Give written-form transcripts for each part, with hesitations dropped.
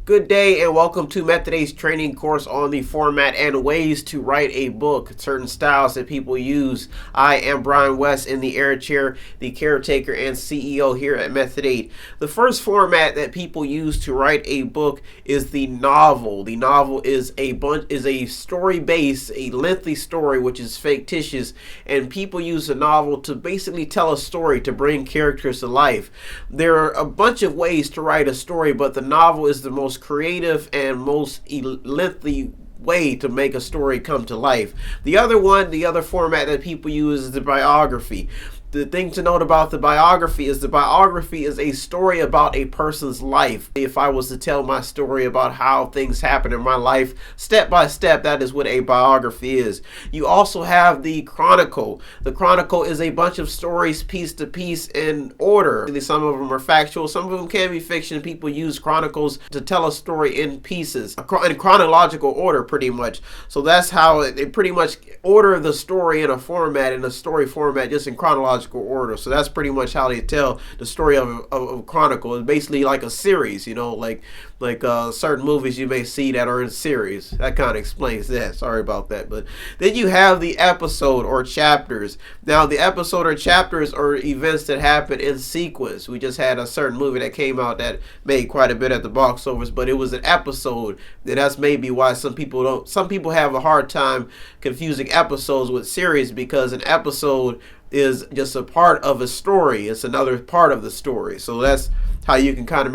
Good day and welcome to Method A's training course on the format and ways to write a book, certain styles that people use. I am Brian West in the air chair, the caretaker and CEO here at Method A. The first format that people use to write a book is the novel. The novel is a story base, a lengthy story which is fictitious, and people use a novel to basically tell a story, to bring characters to life. There are a bunch of ways to write a story, but the novel is the most creative and most lengthy way to make a story come to life. The other format that people use is the biography. The thing to note about the biography is a story about a person's life. If I was to tell my story about how things happen in my life, step by step, that is what a biography is. You also have the chronicle. The chronicle is a bunch of stories piece to piece in order. Some of them are factual, some of them can be fiction. People use chronicles to tell a story in pieces, in chronological order pretty much. So that's how they pretty much order the story in a story format, just in chronological order. So that's pretty much how they tell the story of a chronicle. It's basically like a series, like certain movies you may see that are in series. That kind of explains that. Sorry about that. But then you have the episode or chapters. Now the episode or chapters are events that happen in sequence. We just had a certain movie that came out that made quite a bit at the box office, but it was an episode. And that's maybe why some people have a hard time confusing episodes with series, because an episode is just a part of a story. It's another part of the story. So that's how you can kind of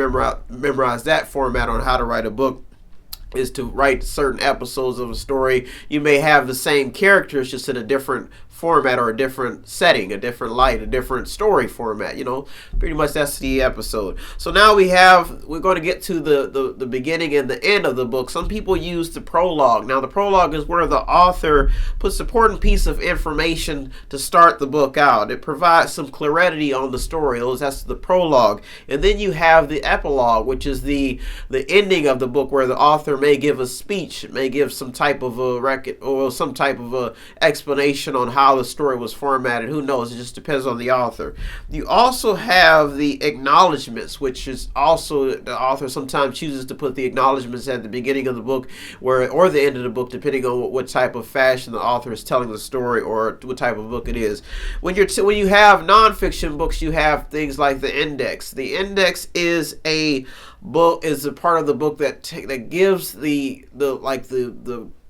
memorize that format on how to write a book, is to write certain episodes of a story. You may have the same characters, just in a different format or a different setting, a different light, a different story format. Pretty much that's the episode. So now we're going to get to the beginning and the end of the book. Some people use the prologue. Now the prologue is where the author puts an important piece of information to start the book out. It provides some clarity on the story. That's the prologue. And then you have the epilogue, which is the ending of the book, where the author may give a speech, may give some type of a record or some type of a explanation on how the story was formatted. Who knows? It just depends on the author. You also have the acknowledgments, which is also the author sometimes chooses to put the acknowledgments at the beginning of the book or the end of the book, depending on what type of fashion the author is telling the story or what type of book it is. When you have nonfiction books, you have things like the index. The index is a part of the book that gives the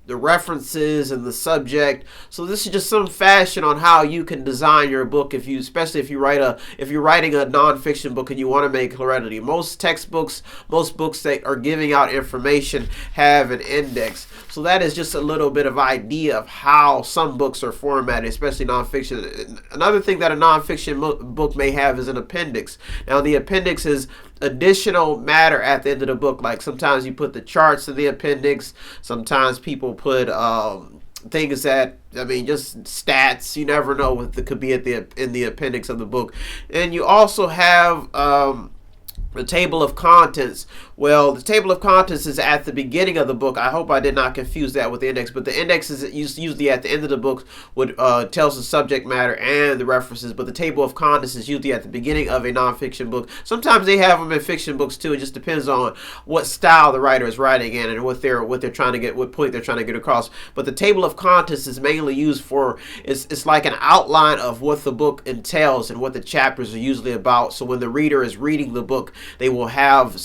references and the subject. So this is just some fashion on how you can design your book, especially if you're writing a nonfiction book and you want to make clarity. Most textbooks, most books that are giving out information have an index. So that is just a little bit of idea of how some books are formatted, especially nonfiction. Another thing that a nonfiction book may have is an appendix. Now the appendix is additional matter at the end of the book. Like sometimes you put the charts in the appendix. Sometimes people put things just stats. You never know what could be in the appendix of the book. And you also have the table of contents. Well, the table of contents is at the beginning of the book. I hope I did not confuse that with the index, but the index is usually at the end of the book, would tells the subject matter and the references, but the table of contents is usually at the beginning of a nonfiction book. Sometimes they have them in fiction books too. It just depends on what style the writer is writing in and what they're trying to get, what point they're trying to get across. But the table of contents is mainly used for, it's like an outline of what the book entails and what the chapters are usually about. So when the reader is reading the book, they will have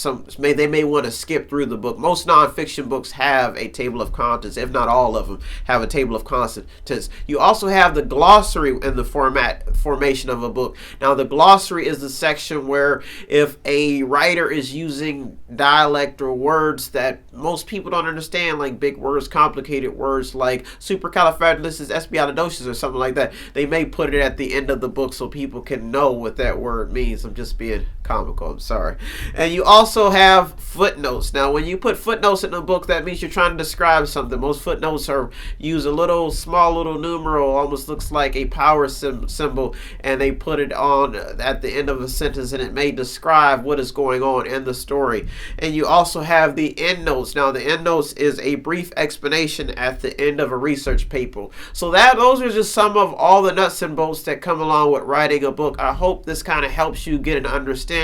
they may want to skip through the book. Most nonfiction books have a table of contents, if not all of them have a table of contents. You also have the glossary in the formation of a book. Now the glossary is the section where if a writer is using dialect or words that most people don't understand, like big words, complicated words like supercalifragilisticexpialidocious or something like that, they may put it at the end of the book so people can know what that word means. I'm just being comical, I'm sorry. And you also have footnotes. Now when you put footnotes in a book, that means you're trying to describe something. Most footnotes use a small little numeral, almost looks like a power symbol, and they put it on at the end of a sentence, and it may describe what is going on in the story. And you also have the endnotes. Now the endnotes is a brief explanation at the end of a research paper. So those are just some of all the nuts and bolts that come along with writing a book. I hope this kind of helps you get an understanding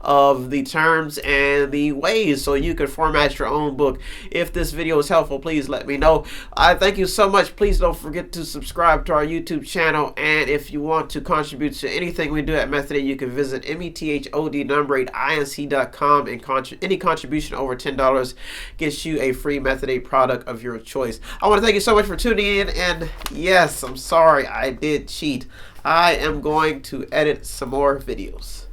of the terms and the way ways so you can format your own book. If this video is helpful, please let me know. I thank you so much. Please don't forget to subscribe to our YouTube channel, and if you want to contribute to anything we do at Method 8, you can visit methodinc.com, and any contribution over $10 gets you a free Method 8 product of your choice. I want to thank you so much for tuning in, and yes, I'm sorry I did cheat. I am going to edit some more videos.